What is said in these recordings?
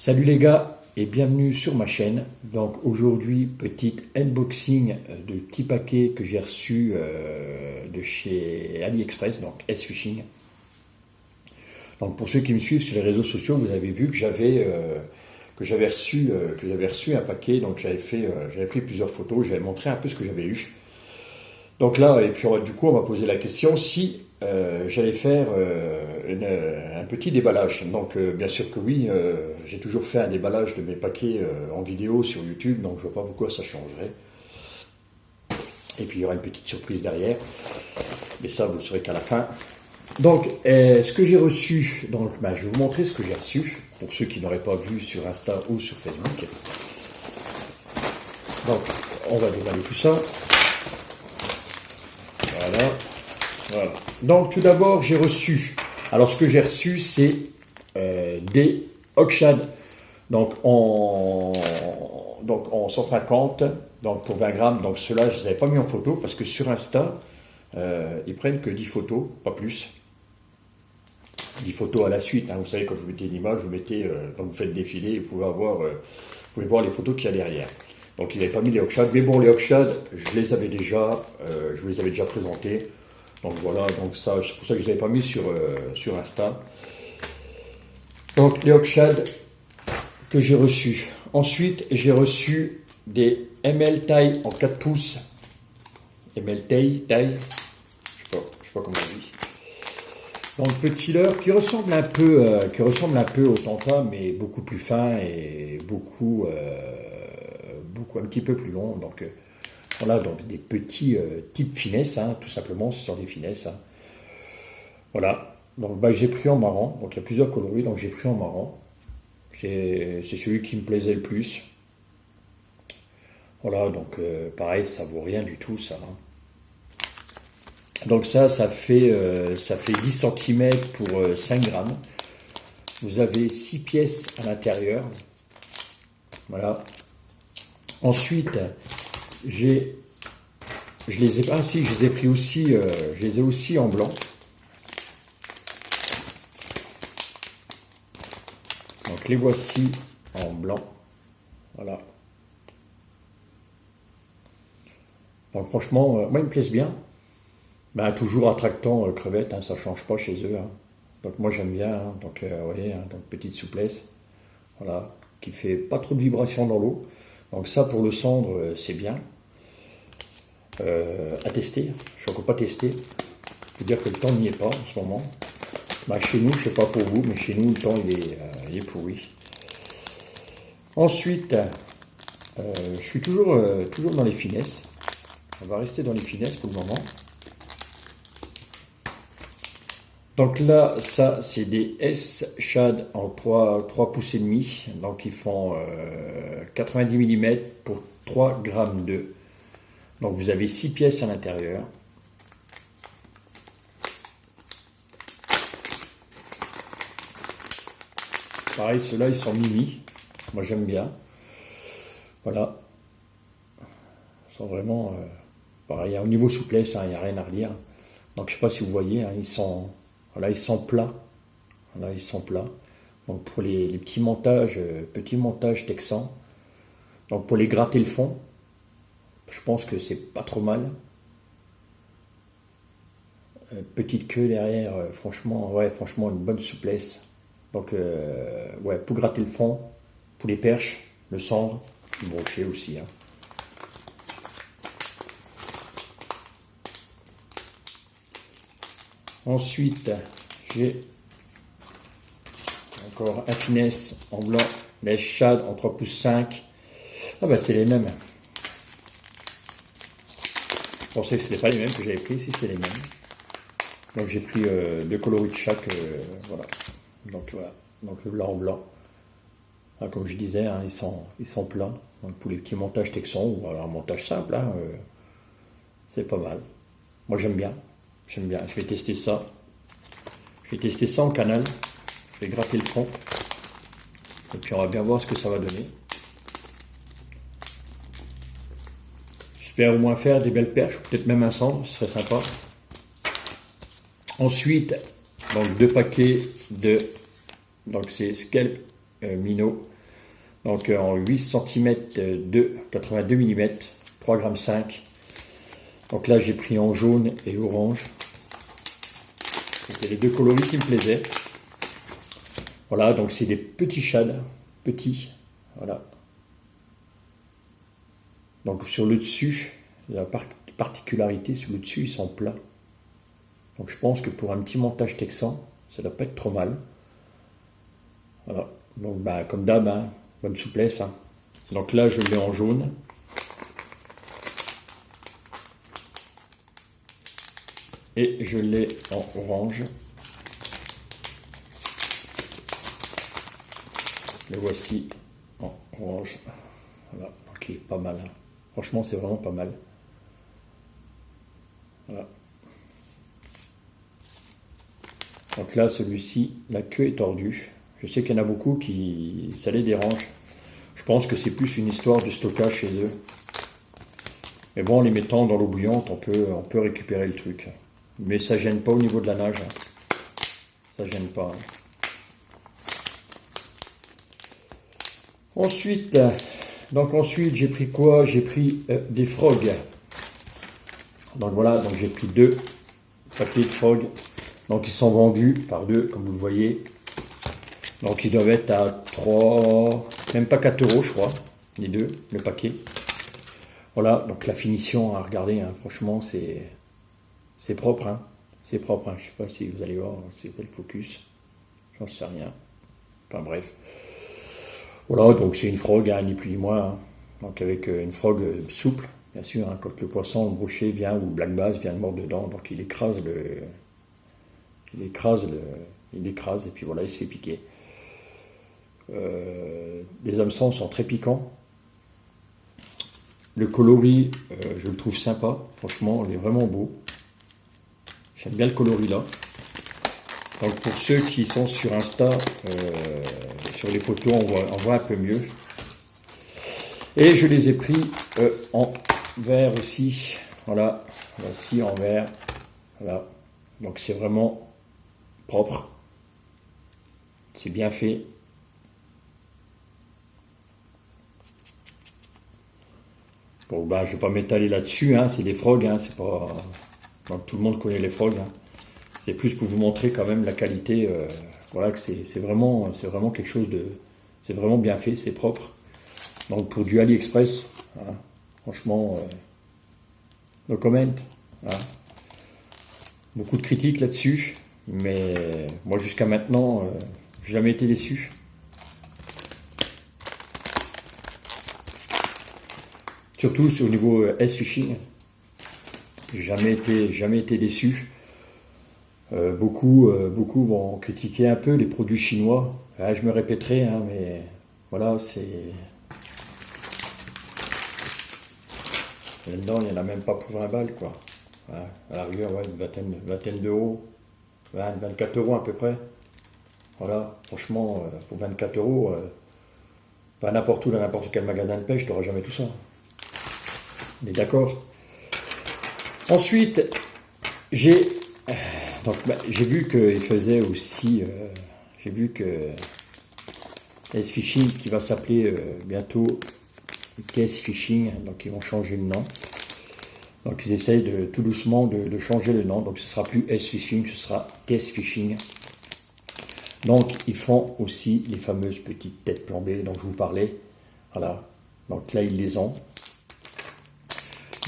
Salut les gars et bienvenue sur ma chaîne. Donc aujourd'hui, petite unboxing de petits paquets que j'ai reçus de chez AliExpress, donc S-Fishing. Donc pour ceux qui me suivent sur les réseaux sociaux, vous avez vu que j'avais reçu un paquet. Donc j'avais pris plusieurs photos, j'avais montré un peu ce que j'avais eu. Donc là, et puis du coup, on m'a posé la question si j'allais faire un petit déballage. Donc bien sûr que oui, j'ai toujours fait un déballage de mes paquets en vidéo sur YouTube, donc je ne vois pas pourquoi ça changerait. Et puis il y aura une petite surprise derrière, mais ça vous le saurez qu'à la fin. Donc ce que j'ai reçu, donc je vais vous montrer ce que j'ai reçu, pour ceux qui n'auraient pas vu sur Insta ou sur Facebook. Donc on va déballer tout ça. Voilà. Donc tout d'abord j'ai reçu, alors ce que j'ai reçu c'est des Hawkshad, donc en 150, donc pour 20 grammes, donc ceux-là je ne les avais pas mis en photo parce que sur Insta ils prennent que 10 photos, pas plus. 10 photos à la suite, hein. Vous savez quand vous mettez une image, vous mettez, donc vous faites défiler et vous pouvez voir les photos qu'il y a derrière. Donc il n'avait pas mis les Hawkshad, mais bon les Hawkshad je les avais déjà présentés. Donc voilà, donc ça, c'est pour ça que je ne les avais pas mis sur Insta. Donc les Hawkshad que j'ai reçus. Ensuite, j'ai reçu des ML taille en 4 pouces. ML taille, je sais pas comment on dit. Donc petit leurre qui ressemble un peu au Tanta, mais beaucoup plus fin et beaucoup un petit peu plus long. Donc voilà, donc des petits types finesses, hein, tout simplement, ce sont des finesses. Hein. Voilà, donc j'ai pris en marron, donc il y a plusieurs coloris, donc j'ai pris en marron. C'est celui qui me plaisait le plus. Voilà, donc pareil, ça vaut rien du tout, ça. Hein. Donc ça fait 10 cm pour 5 grammes. Vous avez 6 pièces à l'intérieur. Voilà. Ensuite, je les ai aussi en blanc. Donc les voici en blanc. Voilà. Donc franchement, moi ils me plaisent bien. Ben, toujours attractant crevettes, hein, ça ne change pas chez eux. Hein. Donc moi j'aime bien. Hein. Donc vous voyez, hein, donc petite souplesse. Voilà. Qui fait pas trop de vibrations dans l'eau. Donc ça pour le cendre, c'est bien. À tester, je ne encore pas testé. Je peux dire que le temps n'y est pas en ce moment. Bah, chez nous, je ne sais pas pour vous, mais chez nous, le temps il est pourri. Ensuite, je suis toujours dans les finesses. On va rester dans les finesses pour le moment. Donc là, ça, c'est des S-Shad en 3 pouces et demi. Donc ils font 90 mm pour 3 grammes de. Donc vous avez 6 pièces à l'intérieur. Pareil, ceux-là, ils sont mini. Moi, j'aime bien. Voilà. Ils sont vraiment... pareil, au niveau souplesse, hein, il n'y a rien à redire. Donc je ne sais pas si vous voyez, hein, ils sont plats. Voilà, ils sont plats. Donc pour les petits montages texans. Donc pour les gratter le fond, je pense que c'est pas trop mal. Petite queue derrière, franchement, une bonne souplesse. Donc, pour gratter le fond, pour les perches, le cendre, le brochet aussi. Hein. Ensuite, j'ai encore un finesse en blanc, les Shad en 3 pouces 5. Ah bah c'est les mêmes. Je pensais que ce n'était pas les mêmes que j'avais pris, si c'est les mêmes. Donc j'ai pris 2 coloris de chaque, voilà. Donc voilà, donc le blanc en blanc. Ah, comme je disais, hein, ils sont plats. Donc pour les petits montages texans, ou alors un montage simple, hein, c'est pas mal. Moi j'aime bien. Je vais tester ça. Je vais tester ça en canal. Je vais gratter le fond. Et puis on va bien voir ce que ça va donner. J'espère au moins faire des belles perches, peut-être même un cendre, ce serait sympa. Ensuite, donc 2 paquets de... Donc c'est Scalp Mino. Donc en 8 cm de 82 mm, 3,5 g. Donc là j'ai pris en jaune et orange. C'était les deux coloris qui me plaisaient. Voilà, donc c'est des petits shades, petits, voilà. Donc sur le dessus, la particularité, sur le dessus, ils sont plats. Donc je pense que pour un petit montage texan, ça doit pas être trop mal. Voilà, donc bah, comme d'hab, hein, bonne souplesse. Hein. Donc là, je le mets en jaune. Et je l'ai en orange. Le voici en orange. Voilà, donc il est pas mal. Hein. Franchement, c'est vraiment pas mal. Voilà. Donc là, celui-ci, la queue est tordue. Je sais qu'il y en a beaucoup qui ça les dérange. Je pense que c'est plus une histoire de stockage chez eux. Mais bon, en les mettant dans l'eau bouillante, on peut récupérer le truc. Mais ça gêne pas au niveau de la nage. Ça gêne pas. Ensuite, j'ai pris quoi? J'ai pris des frogs. Donc voilà, donc j'ai pris 2 paquets de frogs. Donc ils sont vendus par 2, comme vous le voyez. Donc ils doivent être à 3, même pas 4 euros je crois, les deux, le paquet. Voilà, donc la finition, à regarder, hein, franchement c'est propre. Hein. C'est propre, hein. Je sais pas si vous allez voir, c'est quoi le focus. J'en sais rien. Enfin bref. Voilà, donc c'est une frog, hein, ni plus ni moins. Hein. Donc avec une frog souple, bien sûr, hein, quand le poisson brochet vient, ou black bass vient de mordre dedans, donc il écrase, et puis voilà, il se fait piquer. Les hameçons sont très piquants. Le coloris, je le trouve sympa, franchement, il est vraiment beau. J'aime bien le coloris là. Donc pour ceux qui sont sur Insta, sur les photos, on voit un peu mieux. Et je les ai pris en vert aussi. Voilà, voici en vert. Voilà. Donc c'est vraiment propre. C'est bien fait. Bon, bah, je ne vais pas m'étaler là-dessus, hein, c'est des frogs, hein, c'est pas. Donc, tout le monde connaît les frogs. Hein. C'est plus pour vous montrer quand même la qualité. Voilà, que c'est vraiment quelque chose de. C'est vraiment bien fait, c'est propre. Donc pour du AliExpress, hein, franchement, no comment. Hein. Beaucoup de critiques là-dessus, mais moi jusqu'à maintenant, j'ai jamais été déçu. Surtout au niveau S-Fishing, j'ai jamais été déçu. Beaucoup vont critiquer un peu les produits chinois. Ah, je me répéterai, hein, mais voilà, c'est... Là-dedans, il n'y en a même pas pour 20 balles, quoi. Ouais, à la rigueur, ouais, une vingtaine d'euros, 24 euros à peu près. Voilà, franchement, pour 24 euros, pas n'importe où, dans n'importe quel magasin de pêche, tu n'auras jamais tout ça. On est d'accord. Ensuite, j'ai vu qu'il faisait aussi, j'ai vu que S-Fishing qui va s'appeler bientôt KS Fishing, donc ils vont changer le nom. Donc ils essayent tout doucement de changer le nom, donc ce sera plus S-Fishing, ce sera KS Fishing. Donc ils font aussi les fameuses petites têtes plombées dont je vous parlais. Voilà, donc là ils les ont.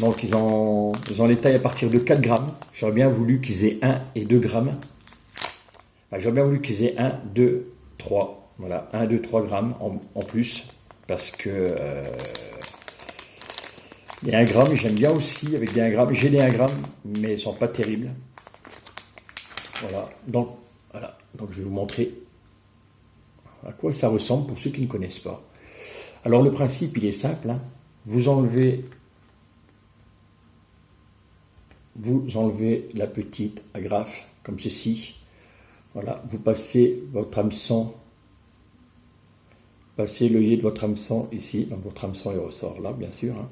Donc ils ont les tailles à partir de 4 grammes. J'aurais bien voulu qu'ils aient 1 et 2 grammes. Enfin, j'aurais bien voulu qu'ils aient 1, 2, 3. Voilà, 1, 2, 3 grammes en plus. Parce que les 1 gramme, j'aime bien aussi avec des 1 gramme. J'ai des 1 gramme, mais ils ne sont pas terribles. Voilà. Donc je vais vous montrer à quoi ça ressemble pour ceux qui ne connaissent pas. Alors le principe, il est simple. Hein. Vous enlevez la petite agrafe comme ceci. Voilà, vous passez votre hameçon, passez l'œillet de votre hameçon ici, donc votre hameçon il ressort là bien sûr. Hein.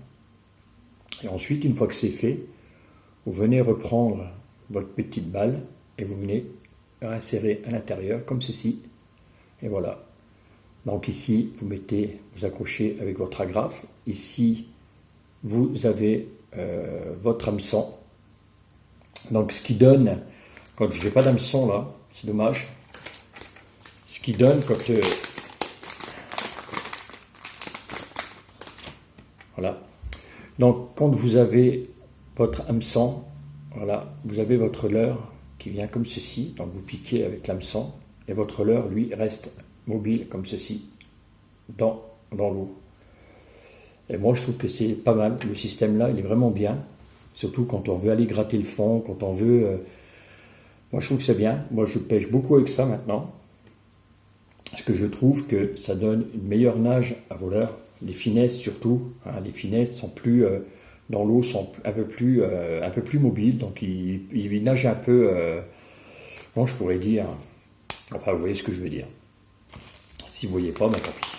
Et ensuite, une fois que c'est fait, vous venez reprendre votre petite balle et vous venez insérer à l'intérieur comme ceci. Et voilà. Donc ici, vous accrochez avec votre agrafe. Ici, vous avez votre hameçon. Donc ce qui donne, quand je n'ai pas d'hameçon là, c'est dommage, ce qui donne quand... voilà. Donc quand vous avez votre hameçon, voilà, vous avez votre leurre qui vient comme ceci, donc vous piquez avec l'hameçon, et votre leurre, lui, reste mobile comme ceci, dans l'eau. Et moi, je trouve que c'est pas mal, le système là, il est vraiment bien, surtout quand on veut aller gratter le fond, quand on veut... moi, je trouve que c'est bien, moi, je pêche beaucoup avec ça maintenant, parce que je trouve que ça donne une meilleure nage à vos leurres, les finesses surtout, hein, les finesses sont plus... dans l'eau sont un peu plus mobiles, donc ils nagent un peu, bon, je pourrais dire, enfin vous voyez ce que je veux dire. Si vous ne voyez pas, ben tant pis.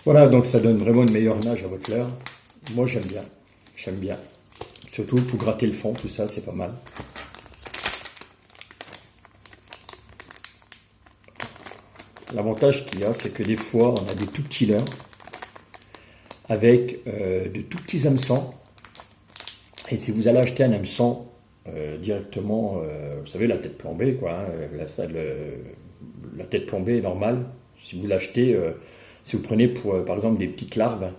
Voilà, donc ça donne vraiment une meilleure nage à votre leurre. Moi j'aime bien. Surtout pour gratter le fond, tout ça, c'est pas mal. L'avantage qu'il y a, c'est que des fois, on a des tout petits leurres, avec de tout petits hameçons. Et si vous allez acheter un hameçon directement, vous savez, la tête plombée, quoi, hein, la tête plombée est normale. Si vous l'achetez, si vous prenez par exemple des petites larves,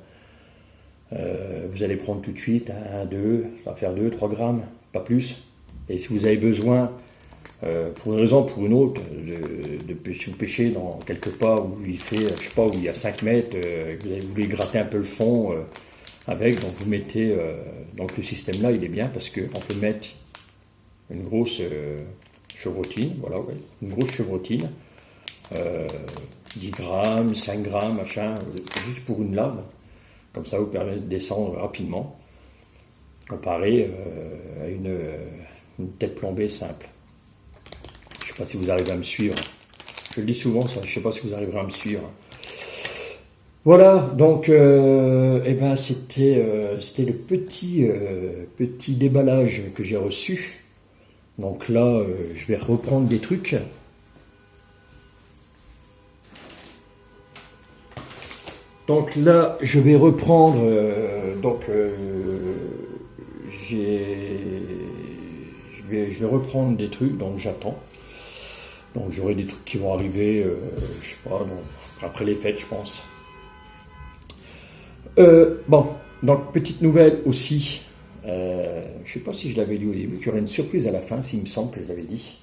vous allez prendre tout de suite 1, 2, ça va faire 2, 3 grammes, pas plus. Et si vous avez besoin, pour une raison ou pour une autre, si vous pêchez dans quelque part où il fait, je sais pas, où il y a 5 mètres, vous voulez gratter un peu le fond avec, donc vous mettez, donc le système là il est bien parce qu'on peut mettre une grosse chevrotine, voilà, ouais, une grosse chevrotine, 10 grammes, 5 grammes, machin, juste pour une lame, comme ça vous permet de descendre rapidement, comparé à une tête plombée simple. Je ne sais pas si vous arrivez à me suivre. Je le dis souvent, ça. Je ne sais pas si vous arriverez à me suivre. Voilà, donc c'était le petit déballage que j'ai reçu. Donc là, je vais reprendre des trucs. Donc là, je vais reprendre. Je vais reprendre des trucs, donc j'attends. Donc j'aurai des trucs qui vont arriver, je sais pas, après les fêtes, je pense. Bon, donc petite nouvelle aussi. Je sais pas si je l'avais dit au début, qu'il y aurait une surprise à la fin, s'il me semble que je l'avais dit.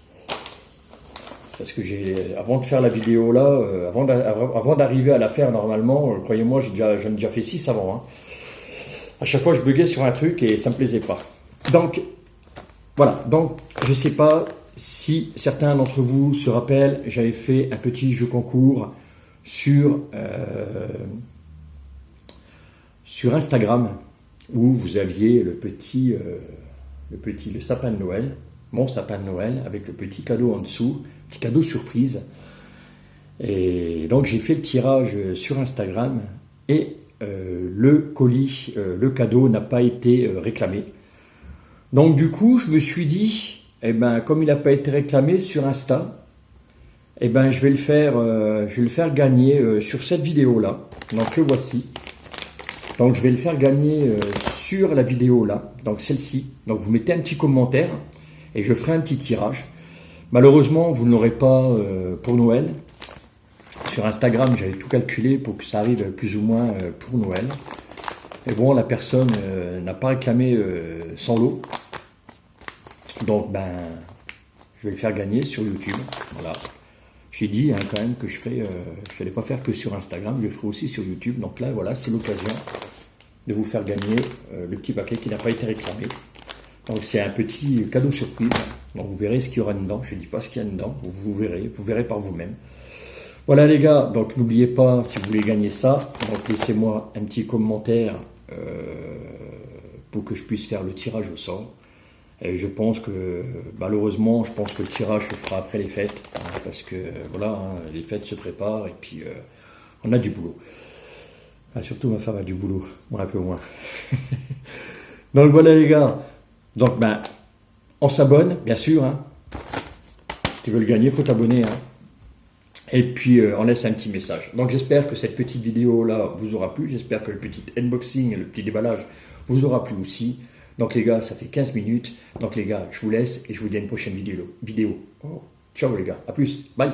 Parce que avant de faire la vidéo là, avant d'arriver à la faire normalement, croyez-moi, j'en ai déjà fait 6 avant. Hein. À chaque fois, je buguais sur un truc et ça me plaisait pas. Donc, voilà. Donc, je sais pas si certains d'entre vous se rappellent, j'avais fait un petit jeu concours sur Instagram où vous aviez le sapin de Noël, mon sapin de Noël, avec le petit cadeau en dessous, petit cadeau surprise. Et donc j'ai fait le tirage sur Instagram et le colis, le cadeau n'a pas été réclamé. Donc du coup, je me suis dit, comme il n'a pas été réclamé sur Insta, je vais le faire gagner sur cette vidéo-là. Donc le voici. Donc je vais le faire gagner sur la vidéo-là, donc celle-ci. Donc vous mettez un petit commentaire et je ferai un petit tirage. Malheureusement, vous ne l'aurez pas pour Noël. Sur Instagram, j'avais tout calculé pour que ça arrive plus ou moins pour Noël. Et bon, la personne n'a pas réclamé son lot. Donc, je vais le faire gagner sur YouTube. Voilà. J'ai dit quand même que je n'allais pas faire que sur Instagram, je le ferai aussi sur YouTube. Donc là, voilà, c'est l'occasion de vous faire gagner le petit paquet qui n'a pas été réclamé. Donc c'est un petit cadeau surprise. Donc vous verrez ce qu'il y aura dedans. Je ne dis pas ce qu'il y a dedans. Vous verrez par vous-même. Voilà les gars, donc n'oubliez pas, si vous voulez gagner ça, donc laissez-moi un petit commentaire pour que je puisse faire le tirage au sort. Et je pense que, malheureusement, le tirage se fera après les fêtes, hein, parce que, voilà, hein, les fêtes se préparent, et puis on a du boulot. Surtout ma femme a du boulot, moi un peu moins. Donc voilà les gars, donc on s'abonne, bien sûr, hein. Si tu veux le gagner, il faut t'abonner, hein. Et puis on laisse un petit message. Donc j'espère que cette petite vidéo là vous aura plu, j'espère que le petit unboxing, le petit déballage vous aura plu aussi. Donc les gars, ça fait 15 minutes. Donc les gars, je vous laisse et je vous dis à une prochaine vidéo. Oh, ciao les gars, à plus, bye.